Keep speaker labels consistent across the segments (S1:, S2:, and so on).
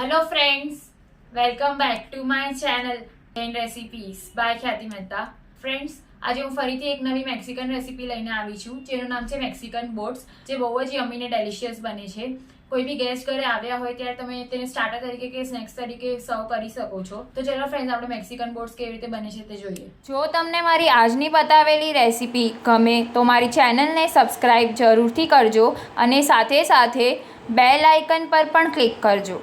S1: Hello friends, welcome back to my channel and recipes by Khyati Mehta. Friends, આજે હું ફરીથી એક નવી મેક્સિકન રેસિપી લઈને આવી છું, જેનું નામ છે મેક્સિકન બોટ્સ, જે બહુ જ યમી અને ડેલિશિયસ બને છે. કોઈ બી ગેસ્ટ ઘરે આવ્યા હોય ત્યારે તમે તેને સ્ટાર્ટર તરીકે કે સ્નેક્સ તરીકે સર્વ કરી શકો છો. તો ચલો ફ્રેન્ડ્સ, આપણે મેક્સિકન બોટ્સ કેવી રીતે બને છે તે જોઈએ.
S2: જો તમને મારી આજની બતાવેલી રેસિપી ગમે તો મારી ચેનલને સબસ્ક્રાઈબ જરૂરથી કરજો અને સાથે સાથે બેલ આઇકન પર પણ ક્લિક કરજો.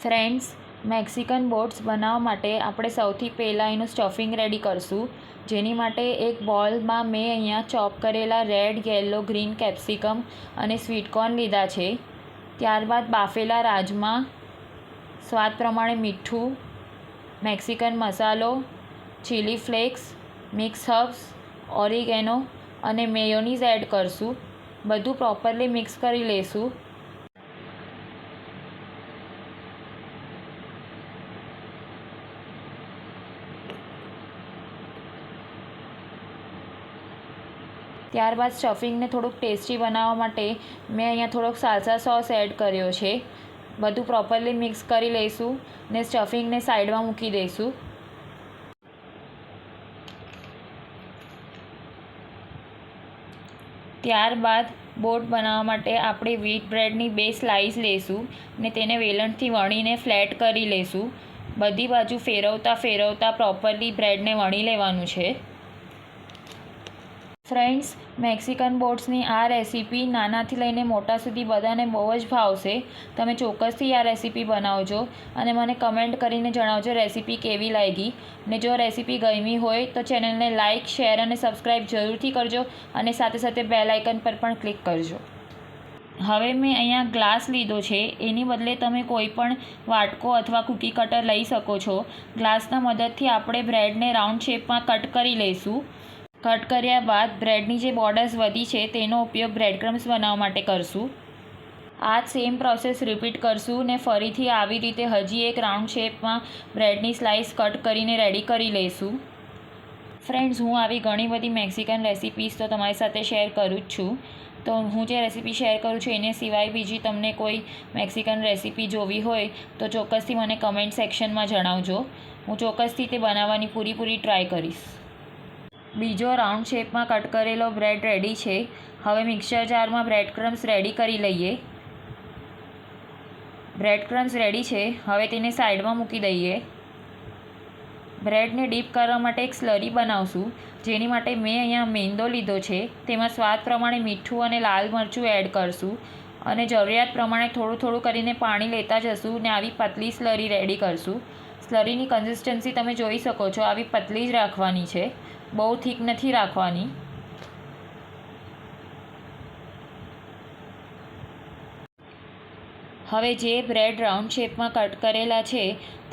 S2: ફ્રેન્ડ્સ, મેક્સિકન બોટ્સ બનાવવા માટે આપણે સૌથી પહેલાં એનું સ્ટફિંગ રેડી કરશું. જેની માટે એક બોલમાં મેં અહીંયા ચોપ કરેલા રેડ, યલો, ગ્રીન કેપ્સિકમ અને સ્વીટકોર્ન લીધા છે. ત્યારબાદ બાફેલા રાજમા, સ્વાદ પ્રમાણે મીઠું, મેક્સિકન મસાલો, chilli flakes, mix herbs, oregano અને મેયોનીઝ એડ કરશું. બધું પ્રોપરલી મિક્સ કરી લઈશું. ત્યારબાદ સ્ટફિંગને થોડુંક ટેસ્ટી બનાવવા માટે મેં અહીંયા થોડોક સાલ્સા સોસ એડ કર્યો છે. બધું પ્રોપરલી મિક્સ કરી લઈશું ને સ્ટફિંગને સાઈડમાં મૂકી દઈશું. ત્યારબાદ બોટ બનાવવા માટે આપણે વ્હીટ બ્રેડની 2 સ્લાઇસ લઈશું ને તેને વેલણથી વણીને ફ્લેટ કરી લઈશું. બધી બાજુ ફેરવતા પ્રોપરલી બ્રેડને વણી લેવાનું છે. ફ્રેન્ડ્સ, મેક્સિકન બોટ્સની આ રેસીપી નાનાથી લઈને મોટા સુધી બધાને બહુ જ ભાવશે. તમે ચોક્કસથી આ રેસીપી બનાવજો અને મને કમેન્ટ કરીને જણાવજો રેસીપી કેવી લાગી. ને જો રેસીપી ગમી હોય તો ચેનલને લાઇક, શેર અને સબસ્ક્રાઈબ જરૂરથી કરજો અને સાથે સાથે બેલ આઇકન પર પણ ક્લિક કરજો. હવે મેં અહીંયા ગ્લાસ લીધો છે. એની બદલે તમે કોઈ પણ વાટકો અથવા કૂકી કટર લઈ શકો છો. ગ્લાસના મદદથી આપણે બ્રેડને રાઉન્ડ શેપમાં કટ કરી લઈશું. કટ કર્યા બાદ બ્રેડની જે બોર્ડર્સ વધી છે તેનો ઉપયોગ બ્રેડ ક્રમ્સ બનાવવા માટે કરશું. આ જ સેમ પ્રોસેસ રિપીટ કરશું ને ફરીથી આવી રીતે હજી એક રાઉન્ડ શેપમાં બ્રેડની સ્લાઇસ કટ કરીને રેડી કરી લઈશું. ફ્રેન્ડ્સ, હું આવી ઘણી બધી મેક્સિકન રેસિપીઝ તો તમારી સાથે શેર કરું જ છું. તો હું જે રેસીપી શેર કરું છું એને સિવાય બીજી તમને કોઈ મેક્સિકન રેસીપી જોવી હોય તો ચોક્કસથી મને કમેન્ટ સેક્શનમાં જણાવજો. હું ચોક્કસથી તે બનાવવાની પૂરી ટ્રાય કરીશ. બીજો રાઉન્ડ શેપમાં કટ કરેલો બ્રેડ રેડી છે. હવે મિક્સર જારમાં બ્રેડ ક્રમ્સ રેડી કરી લઈએ. બ્રેડ ક્રમ્સ રેડી છે. હવે તેને સાઈડમાં મૂકી દઈએ. બ્રેડને ડીપ કરવા માટે એક સ્લરી બનાવશું. જેની માટે મેં અહીંયા મેંદો લીધો છે. તેમાં સ્વાદ પ્રમાણે મીઠું અને લાલ મરચું એડ કરશું અને જરૂરિયાત પ્રમાણે થોડું કરીને પાણી લેતા જશું ને આવી પતલી સ્લરી રેડી કરશું. સ્લરીની કન્સિસ્ટન્સી તમે જોઈ શકો છો. આવી પતલી જ રાખવાની છે, બહુ થીક નથી રાખવાની. હવે જે બ્રેડ રાઉન્ડ શેપમાં કટ કરેલા છે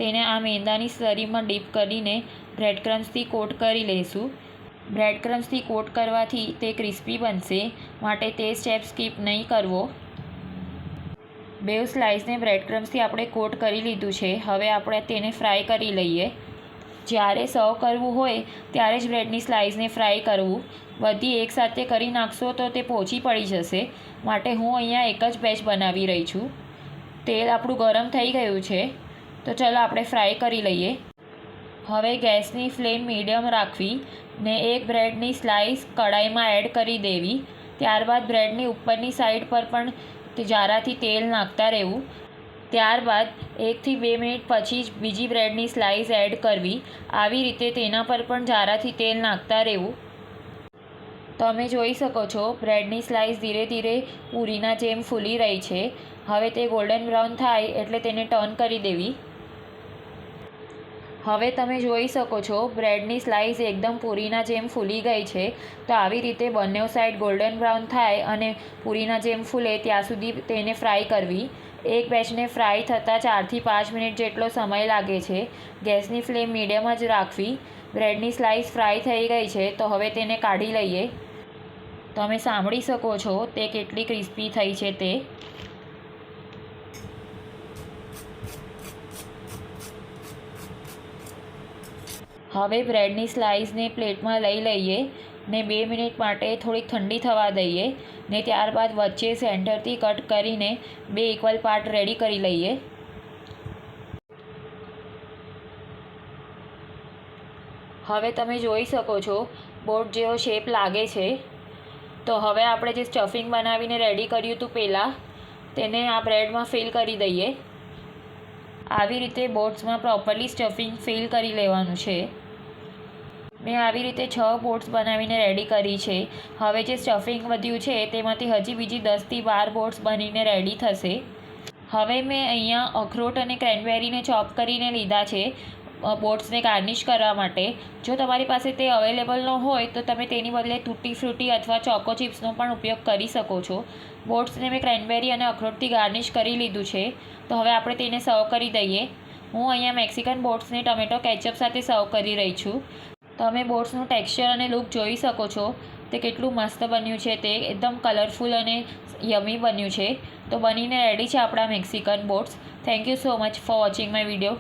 S2: તેને આ મેંદાની સ્લરીમાં ડીપ કરીને બ્રેડ ક્રમ્સથી કોટ કરી લઈશું. બ્રેડ ક્રમ્સથી કોટ કરવાથી તે ક્રિસ્પી બનશે, માટે તે સ્ટેપ સ્કીપ નહીં કરવો. બેઉ સ્લાઇસને બ્રેડ ક્રમ્સથી આપણે કોટ કરી લીધું છે. હવે આપણે તેને ફ્રાય કરી લઈએ. જ્યારે સર્વ કરવું હોય ત્યારે જ બ્રેડની સ્લાઇસને ફ્રાય કરવું. બધી એકસાથે કરી નાખશો તો તે પોચી પડી જશે. માટે હું અહીંયા એક જ બેચ બનાવી રહી છું. તેલ આપણું ગરમ થઈ ગયું છે, તો ચલો આપણે ફ્રાય કરી લઈએ. હવે ગેસની ફ્લેમ મીડિયમ રાખવી ને એક બ્રેડની સ્લાઇસ કડાઈમાં એડ કરી દેવી. ત્યારબાદ બ્રેડની ઉપરની સાઈડ પર પણ જારાથી તેલ નાખતા રહેવું. ત્યારબાદ 1 થી 2 મિનિટ પછી જ બીજી બ્રેડની સ્લાઇસ એડ કરવી. આવી રીતે તેના પર પણ જારાથી તેલ નાખતા રહેવું. તમે જોઈ શકો છો બ્રેડની સ્લાઇસ ધીરે ધીરે પૂરીના જેમ ફૂલી રહી છે. હવે તે ગોલ્ડન બ્રાઉન થાય એટલે તેને ટર્ન કરી દેવી. હવે તમે જોઈ શકો છો બ્રેડની સ્લાઇસ એકદમ પૂરીના જેમ ફૂલી ગઈ છે. તો આવી રીતે બંને સાઈડ ગોલ્ડન બ્રાઉન થાય અને પૂરીના જેમ ફૂલે ત્યાં સુધી તેને ફ્રાય કરવી. એક બેચને ફ્રાય થતાં 4 થી 5 મિનિટ જેટલો સમય લાગે છે. ગેસની ફ્લેમ મીડિયમ જ રાખવી. બ્રેડની સ્લાઇસ ફ્રાય થઈ ગઈ છે, તો હવે તેને કાઢી લઈએ. તમે સાંભળી શકો છો તે કેટલી ક્રિસ્પી થઈ છે તે. હવે બ્રેડની સ્લાઇસને પ્લેટમાં લઈ લઈએ ને 2 મિનિટ માટે થોડીક ઠંડી થવા દઈએ ને ત્યારબાદ વચ્ચે સેન્ટરથી કટ કરીને 2 ઇક્વલ પાર્ટ રેડી કરી લઈએ. હવે તમે જોઈ શકો છો બોટ જેવો શેપ લાગે છે. તો હવે આપણે જે સ્ટફિંગ બનાવીને રેડી કર્યું હતું પહેલાં તેને આ બ્રેડમાં ફિલ કરી દઈએ. આવી રીતે બોટ્સમાં પ્રોપરલી સ્ટફિંગ ફિલ કરી લેવાનું છે. મેં આવી રીતે 6 બોટ્સ બનાવીને રેડી કરી છે. હવે જે સ્ટફિંગ વધ્યું છે તેમાંથી હજી બીજી 10થી 12 બોટ્સ બનીને રેડી થશે. હવે મેં અહીંયા અખરોટ અને ક્રેનબેરીને ચોપ કરીને લીધા છે બોટ્સને ગાર્નિશ કરવા માટે. જો તમારી પાસે તે અવેલેબલ ન હોય તો તમે તેની બદલે તૂટી ફ્રૂટી અથવા ચોકો ચિપ્સનો પણ ઉપયોગ કરી શકો છો. બોટ્સને મેં ક્રેનબેરી અને અખરોટથી ગાર્નિશ કરી લીધું છે. તો હવે આપણે તેને સર્વ કરી દઈએ. હું અહીંયા મેક્સિકન બોટ્સને ટમેટો કેચઅપ સાથે સર્વ કરી રહી છું. તમે બોટ્સનું ટેક્સચર અને લુક જોઈ શકો છો. તે કેટલું મસ્ત બન્યું છે. તે એકદમ કલરફુલ અને યમી બન્યું છે. તો બનીને રેડી છે આપણા Mexican boats. Thank you so much for watching my video.